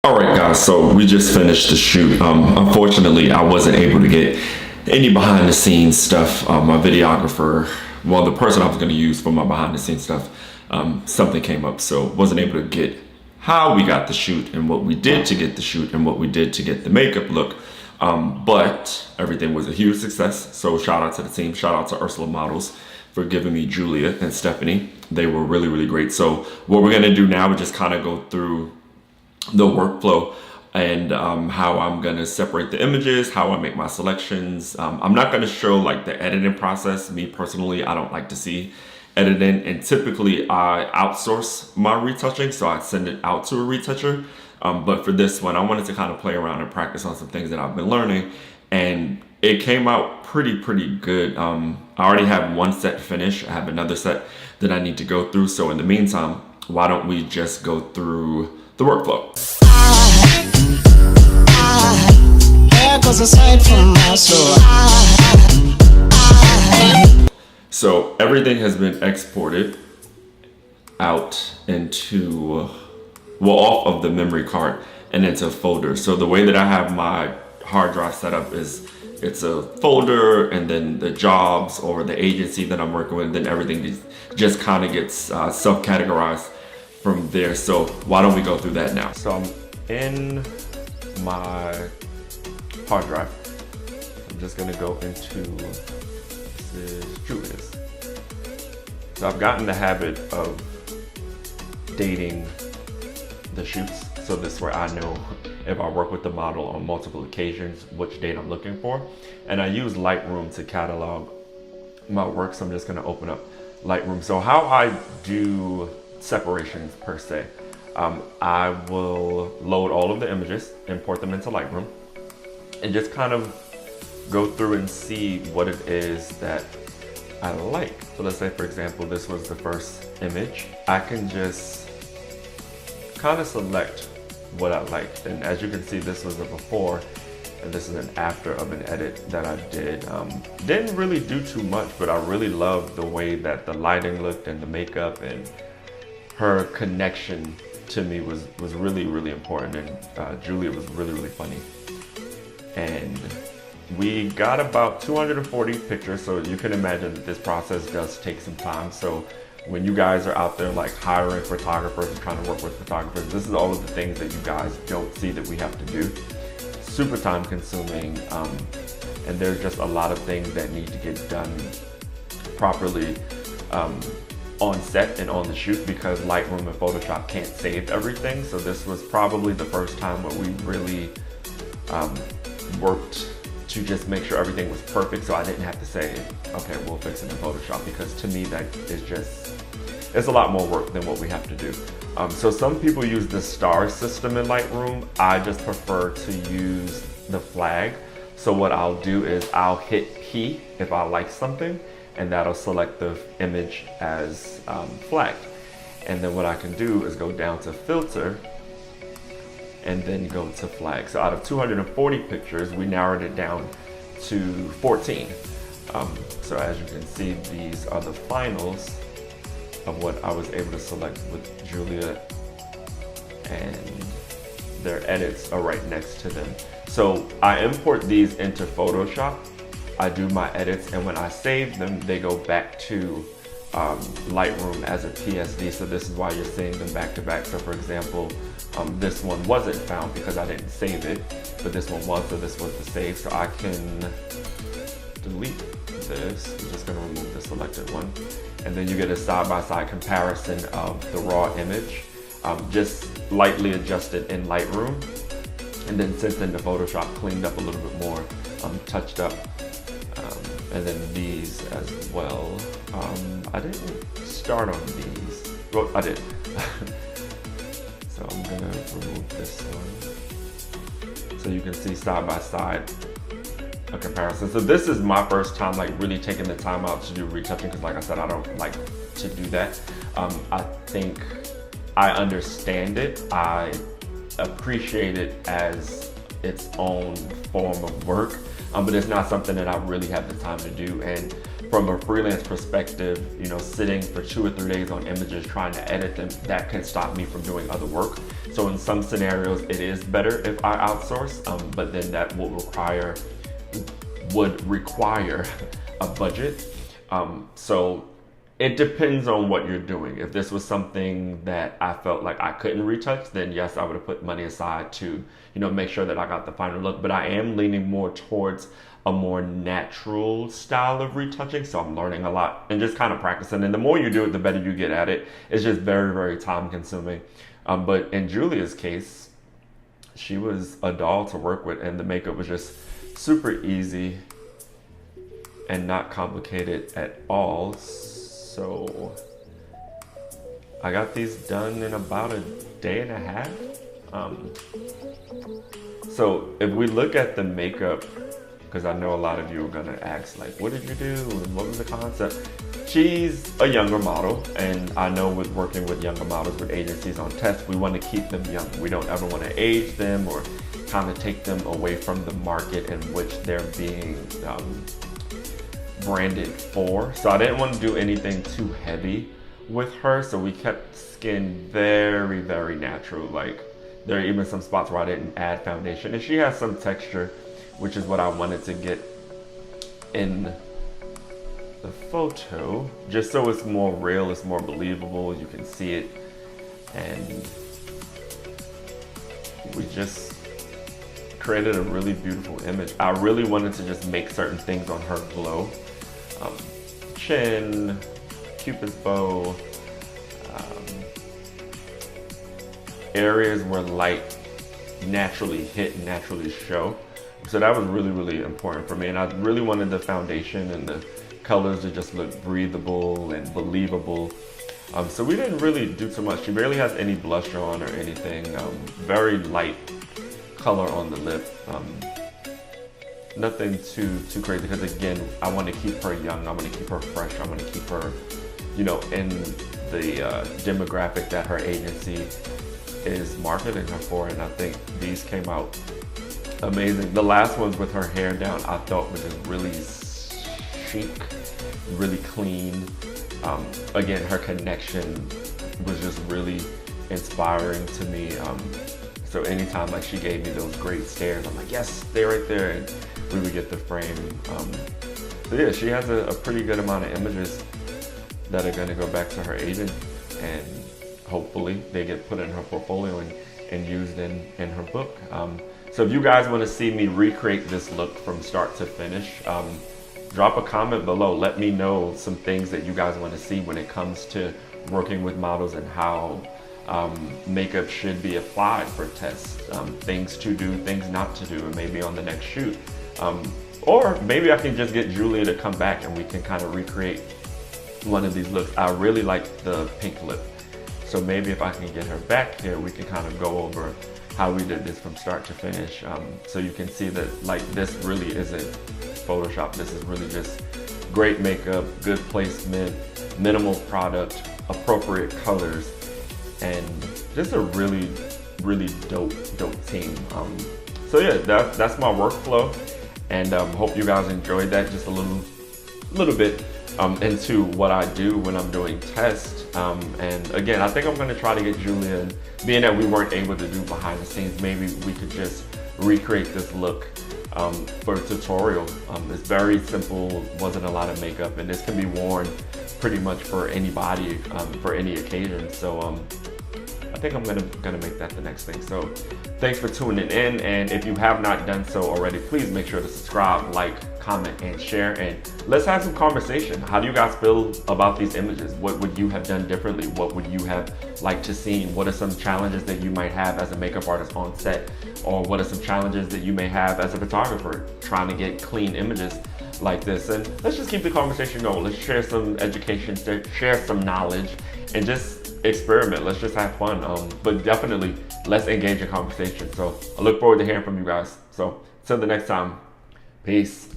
All right, guys, so we just finished the shoot. Unfortunately, I wasn't able to get any behind the scenes stuff. My videographer, well, the person I was going to use for my behind the scenes stuff, something came up, so wasn't able to get how we got the shoot and what we did to get the shoot and what we did to get the makeup look. But everything was a huge success. So shout out to the team, shout out to Ursala Models for giving me Julia and Stephanie. They were really, really great. So what we're gonna do now is just kind of go through the workflow and how I'm gonna separate the images, how I make my selections. I'm not gonna show like the editing process. Me personally, I don't like to see editing, and typically I outsource my retouching, so I send it out to a retoucher. But for this one, I wanted to kind of play around and practice on some things that I've been learning, and it came out pretty good. I already have one set finished. I have another set that I need to go through. So in the meantime, why don't we just go through the workflow? So everything has been exported out into, well, off of the memory card and into a folder. So the way that I have my hard drive set up is it's a folder, and then the jobs or the agency that I'm working with, then everything just kind of gets self-categorized from there. So why don't we go through that now? So I'm in my hard drive. I'm just gonna go into, this is Julia's. So I've gotten the habit of dating the shoots. So this way I know if I work with the model on multiple occasions, which date I'm looking for. And I use Lightroom to catalog my work. So I'm just gonna open up Lightroom. So how I do separations per se, I will load all of the images, import them into Lightroom, and just kind of go through and see what it is that I like. So let's say, for example, this was the first image. I can just kind of select what I liked. And as you can see, this was a before and this is an after of an edit that I did. Didn't really do too much, but I really loved the way that the lighting looked and the makeup, and her connection to me was really important. And Julia was really funny. And we got about 240 pictures, so you can imagine that this process does take some time. So when you guys are out there like hiring photographers and trying to work with photographers, this is all of the things that you guys don't see that we have to do. Super time consuming, and there's just a lot of things that need to get done properly on set and on the shoot, because Lightroom and Photoshop can't save everything. So this was probably the first time where we really worked to just make sure everything was perfect, so I didn't have to say, okay, we'll fix it in Photoshop, because to me that is just, it's a lot more work than what we have to do. So some people use the star system in Lightroom. I just prefer to use the flag. So what I'll do is I'll hit P if I like something, and that'll select the image as flagged. And then what I can do is go down to filter and then go to flag. So out of 240 pictures, we narrowed it down to 14. So as you can see, these are the finals of what I was able to select with Julia, and their edits are right next to them. So I import these into Photoshop, I do my edits, and when I save them, they go back to Lightroom as a PSD. So this is why you're seeing them back to back. So for example, this one wasn't found because I didn't save it, but this one was, so this was the save. So I can delete this. I'm just gonna remove the selected one. And then you get a side-by-side comparison of the raw image, just lightly adjusted in Lightroom, and then sent into Photoshop, cleaned up a little bit more, touched up, and then these as well. I didn't start on these. Well, I did. So I'm gonna remove this one. So you can see side-by-side a comparison. So this is my first time like really taking the time out to do retouching, because like I said, I don't like to do that. I think I understand it. I appreciate it as its own form of work, but it's not something that I really have the time to do. And from a freelance perspective, you know, sitting for 2 or 3 days on images trying to edit them, that can stop me from doing other work. So So in some scenarios, it is better if I outsource, but then that would require a budget. So it depends on what you're doing. If this was something that I felt like I couldn't retouch, then yes, I would have put money aside to, make sure that I got the final look. But I am leaning more towards a more natural style of retouching. So I'm learning a lot and just kind of practicing. And the more you do it, the better you get at it. It's just very, very time consuming. But in Julia's case, she was a doll to work with, and the makeup was just super easy and not complicated at all. So I got these done in about a day and a half. So if we look at the makeup, because I know a lot of you are gonna ask, like, what did you do and what was the concept? She's a younger model, and I know with working with younger models with agencies on tests, we want to keep them young. We don't ever want to age them or kind of take them away from the market in which they're being branded for. So I didn't want to do anything too heavy with her, so we kept skin very, very natural. Like, there are even some spots where I didn't add foundation, and she has some texture, which is what I wanted to get in the photo, just so it's more real, it's more believable, you can see it. And we just created a really beautiful image. I really wanted to just make certain things on her glow. Chin, Cupid's bow, areas where light naturally hit and naturally show. So that was really, really important for me. And I really wanted the foundation and the colors to just look breathable and believable. So we didn't really do too much. She barely has any blush on or anything. Very light color on the lip. Nothing too crazy, because again, I want to keep her young. I want to keep her fresh. I want to keep her, in the demographic that her agency is marketing her for. And I think these came out amazing. The last ones with her hair down, I thought was just really chic, really clean. Again, her connection was just really inspiring to me. So anytime like she gave me those great stares, I'm like, yes, stay right there, and we would get the frame. So yeah, she has a pretty good amount of images that are gonna go back to her agent, and hopefully they get put in her portfolio and used in her book. So if you guys want to see me recreate this look from start to finish, drop a comment below. Let me know some things that you guys want to see when it comes to working with models and how makeup should be applied for tests. Things to do, things not to do, and maybe on the next shoot. Or maybe I can just get Julia to come back and we can kind of recreate one of these looks. I really like the pink lip. So maybe if I can get her back here, we can kind of go over how we did this from start to finish. So you can see that like this really isn't Photoshop. This is really just great makeup, good placement, minimal product, appropriate colors, and just a really, really dope team. So yeah, that's my workflow, and hope you guys enjoyed that. Just a little bit into what I do when I'm doing tests. And again, I think I'm gonna try to get Julia, being that we weren't able to do behind the scenes, maybe we could just recreate this look for a tutorial. It's very simple, wasn't a lot of makeup, and this can be worn pretty much for anybody, for any occasion. So I think I'm gonna make that the next thing. So thanks for tuning in, and if you have not done so already, please make sure to subscribe, like, comment, and share, and let's have some conversation. How do you guys feel about these images? What would you have done differently? What would you have liked to see? What are some challenges that you might have as a makeup artist on set? Or what are some challenges that you may have as a photographer trying to get clean images like this? And let's just keep the conversation going. Let's share some education, share some knowledge, and just experiment. Let's just have fun. But definitely, let's engage in conversation. So I look forward to hearing from you guys. So till the next time, peace.